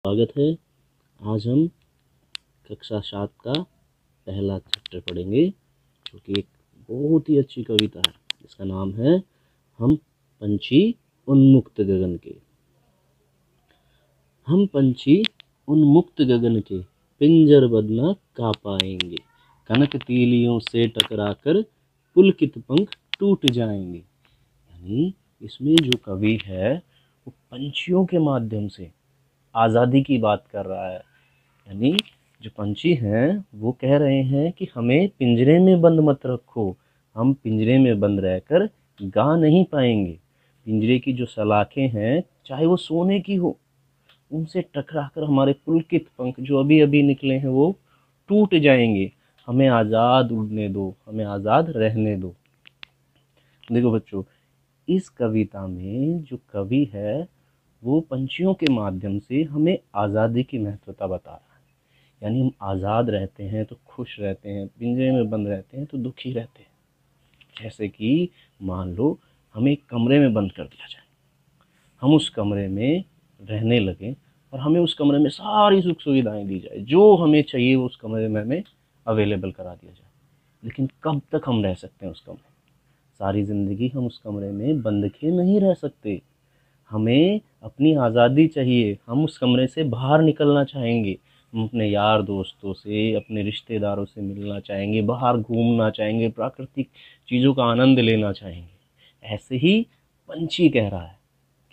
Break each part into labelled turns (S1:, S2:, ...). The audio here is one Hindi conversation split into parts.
S1: स्वागत है। आज हम कक्षा 7 का पहला चैप्टर पढ़ेंगे, जो कि एक बहुत ही अच्छी कविता है। इसका नाम है हम पंछी उन्मुक्त गगन के। हम पंछी उन्मुक्त गगन के, पिंजरबद्ध न का पाएंगे। कनक तीलियों से टकराकर पुलकित पंख टूट जाएंगे। यानी इसमें जो कवि है वो पंछियों के माध्यम से आज़ादी की बात कर रहा है। यानी जो पंछी हैं वो कह रहे हैं कि हमें पिंजरे में बंद मत रखो, हम पिंजरे में बंद रहकर गा नहीं पाएंगे। पिंजरे की जो सलाखें हैं, चाहे वो सोने की हो, उनसे टकराकर हमारे पुलकित पंख जो अभी अभी निकले हैं वो टूट जाएंगे। हमें आज़ाद उड़ने दो, हमें आज़ाद रहने दो। देखो बच्चों, इस कविता में जो कवि है वो पंछियों के माध्यम से हमें आज़ादी की महत्वता बता रहा है। यानी हम आज़ाद रहते हैं तो खुश रहते हैं, पिंजरे में बंद रहते हैं तो दुखी रहते हैं। जैसे कि मान लो हमें एक कमरे में बंद कर दिया जाए, हम उस कमरे में रहने लगें और हमें उस कमरे में सारी सुख सुविधाएं दी जाए, जो हमें चाहिए उस कमरे में हमें अवेलेबल करा दिया जाए। लेकिन कब तक हम रह सकते हैं उस कमरे में? सारी ज़िंदगी हम उस कमरे में बंद के नहीं रह सकते। हमें अपनी आज़ादी चाहिए, हम उस कमरे से बाहर निकलना चाहेंगे। हम अपने यार दोस्तों से, अपने रिश्तेदारों से मिलना चाहेंगे, बाहर घूमना चाहेंगे, प्राकृतिक चीज़ों का आनंद लेना चाहेंगे। ऐसे ही पंछी कह रहा है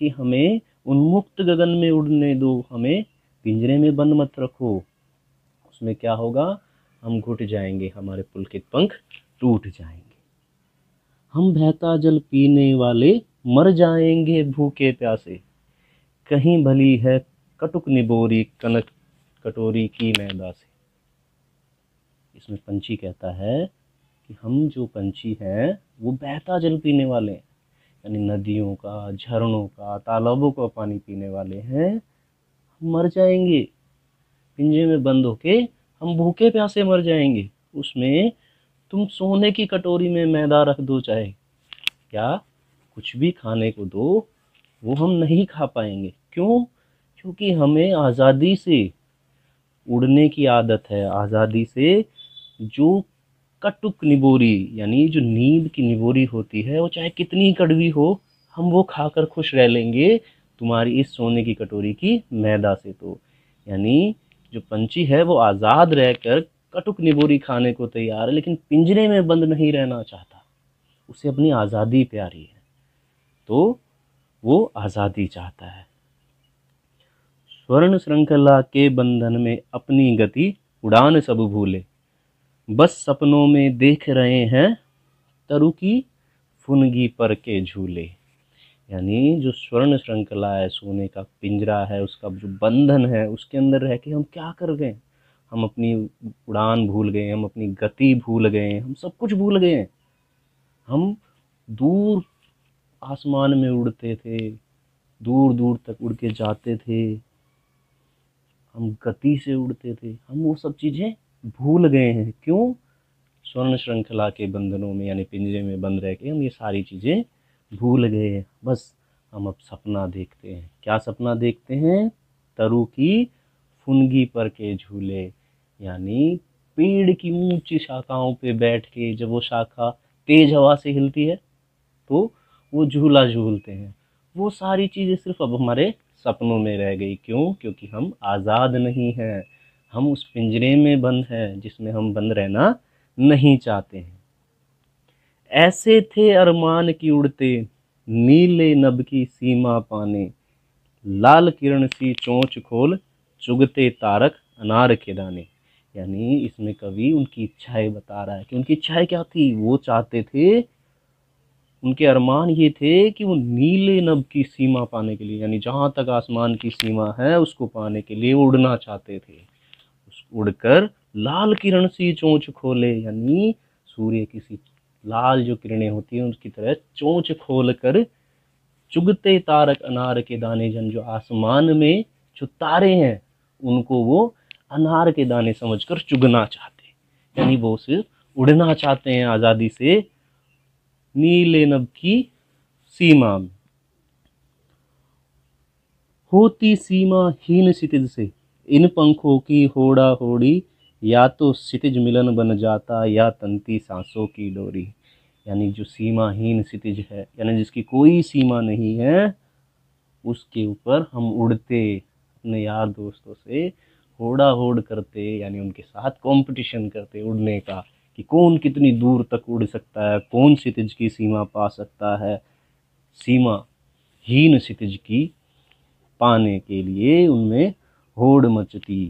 S1: कि हमें उन्मुक्त गगन में उड़ने दो, हमें पिंजरे में बंद मत रखो। उसमें क्या होगा? हम घुट जाएंगे, हमारे पुलकित पंख टूट जाएंगे। हम बहता जल पीने वाले मर जाएंगे भूखे प्यासे। कहीं भली है कटुक निबोरी कनक कटोरी की मैदा से। इसमें पंछी कहता है कि हम जो पंछी हैं वो बहता जल पीने वाले हैं, यानी नदियों का, झरनों का, तालाबों का पानी पीने वाले हैं। हम मर जाएंगे, पिंजरे में बंद होके हम भूखे प्यासे मर जाएंगे। उसमें तुम सोने की कटोरी में मैदा रख दो, चाहे क्या कुछ भी खाने को दो, वो हम नहीं खा पाएंगे। क्यों? क्योंकि हमें आज़ादी से उड़ने की आदत है। आज़ादी से जो कटुक निबोरी, यानी जो नींद की निबोरी होती है, वो चाहे कितनी कड़वी हो, हम वो खाकर खुश रह लेंगे तुम्हारी इस सोने की कटोरी की मैदा से। तो यानी जो पंछी है वो आज़ाद रहकर कटुक निबोरी खाने को तैयार है, लेकिन पिंजरे में बंद नहीं रहना चाहता। उसे अपनी आज़ादी प्यारी है, तो वो आज़ादी चाहता है। स्वर्ण श्रृंखला के बंधन में अपनी गति उड़ान सब भूले, बस सपनों में देख रहे हैं तरु की फुनगी पर के झूले। यानी जो स्वर्ण श्रृंखला है, सोने का पिंजरा है, उसका जो बंधन है, उसके अंदर रह के हम क्या कर गए? हम अपनी उड़ान भूल गए, हम अपनी गति भूल गए, हम सब कुछ भूल गए। हम दूर आसमान में उड़ते थे, दूर दूर तक उड़ के जाते थे, हम गति से उड़ते थे, हम वो सब चीज़ें भूल गए हैं। क्यों? स्वर्ण श्रृंखला के बंधनों में, यानी पिंजरे में बंद रह के हम ये सारी चीज़ें भूल गए हैं। बस हम अब सपना देखते हैं। क्या सपना देखते हैं? तरु की फुनगी पर के झूले, यानी पेड़ की ऊंची शाखाओं पे बैठ के जब वो शाखा तेज हवा से हिलती है तो वो झूला झूलते हैं। वो सारी चीज़ें सिर्फ अब हमारे सपनों में रह गई। क्यों? क्योंकि हम आज़ाद नहीं हैं, हम उस पिंजरे में बंद हैं जिसमें हम बंद रहना नहीं चाहते हैं। ऐसे थे अरमान की उड़ते, नीले नभ की सीमा पाने, लाल किरण सी चोंच खोल चुगते तारक अनार के दाने। यानी इसमें कवि उनकी इच्छाएं बता रहा है कि उनकी इच्छाएं क्या थी। वो चाहते थे, उनके अरमान ये थे कि वो नीले नभ की सीमा पाने के लिए, यानी जहाँ तक आसमान की सीमा है उसको पाने के लिए उड़ना चाहते थे। उस उड़कर लाल किरण सी चोंच खोले, यानी सूर्य की सी लाल जो किरणें होती हैं उसकी तरह चोंच खोल कर चुगते तारक अनार के दाने, जन जो आसमान में जो तारे हैं उनको वो अनार के दाने समझकर चुगना चाहते, यानी वो सिर्फ उड़ना चाहते हैं आज़ादी से नीले नभ की सीमा में। होती सीमा हीन क्षितिज से, इन पंखों की होड़ा होड़ी, या तो क्षितिज मिलन बन जाता या तंती सांसों की डोरी। यानी जो सीमाहीन क्षितिज है, यानी जिसकी कोई सीमा नहीं है, उसके ऊपर हम उड़ते, अपने यार दोस्तों से होड़ा होड़ करते, यानी उनके साथ कंपटीशन करते उड़ने का, कि कौन कितनी दूर तक उड़ सकता है, कौन क्षितिज की सीमा पा सकता है। सीमा हीन क्षितिज की पाने के लिए उनमें होड़ मचती।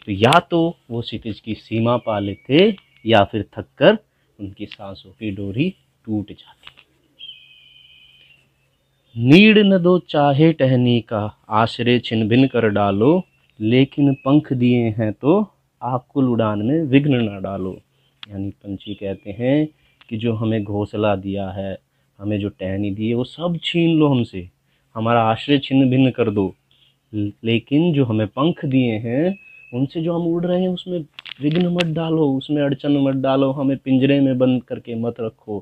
S1: तो या तो वो क्षितिज की सीमा पा लेते, या फिर थककर उनकी सांसों की डोरी टूट जाती। नीड़ न दो चाहे टहनी का, आश्रय छिन भिन कर डालो, लेकिन पंख दिए हैं तो आकुल उड़ान में विघ्न न डालो। यानी पंछी कहते हैं कि जो हमें घोंसला दिया है, हमें जो टहनी दी है, वो सब छीन लो हमसे, हमारा आश्रय छिन्न भिन्न कर दो, लेकिन जो हमें पंख दिए हैं, उनसे जो हम उड़ रहे हैं उसमें विघ्न मत डालो, उसमें अड़चन मत डालो, हमें पिंजरे में बंद करके मत रखो,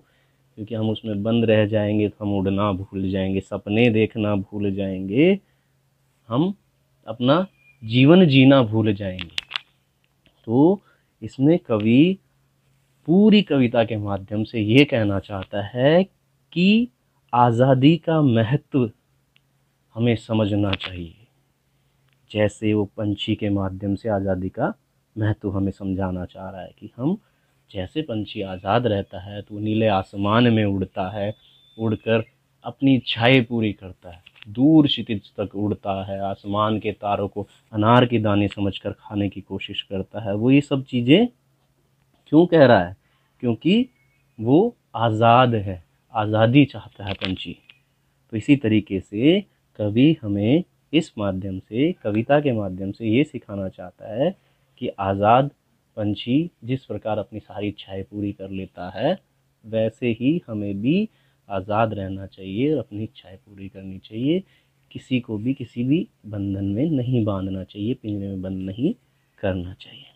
S1: क्योंकि हम उसमें बंद रह जाएंगे तो हम उड़ना भूल जाएंगे, सपने देखना भूल जाएंगे, हम अपना जीवन जीना भूल जाएंगे। तो इसमें कवि पूरी कविता के माध्यम से ये कहना चाहता है कि आज़ादी का महत्व हमें समझना चाहिए। जैसे वो पंछी के माध्यम से आज़ादी का महत्व हमें समझाना चाह रहा है कि हम, जैसे पंछी आज़ाद रहता है तो नीले आसमान में उड़ता है, उड़कर अपनी इच्छाएं पूरी करता है, दूर क्षितिज तक उड़ता है, आसमान के तारों को अनार के दाने समझकर खाने की कोशिश करता है। वो ये सब चीज़ें क्यों कह रहा है? क्योंकि वो आज़ाद है, आज़ादी चाहता है पंछी। तो इसी तरीके से कवि हमें इस माध्यम से, कविता के माध्यम से ये सिखाना चाहता है कि आज़ाद पंछी जिस प्रकार अपनी सारी इच्छाएं पूरी कर लेता है, वैसे ही हमें भी आज़ाद रहना चाहिए और अपनी इच्छाएं पूरी करनी चाहिए। किसी को भी किसी भी बंधन में नहीं बांधना चाहिए, पिंजरे में बंद नहीं करना चाहिए।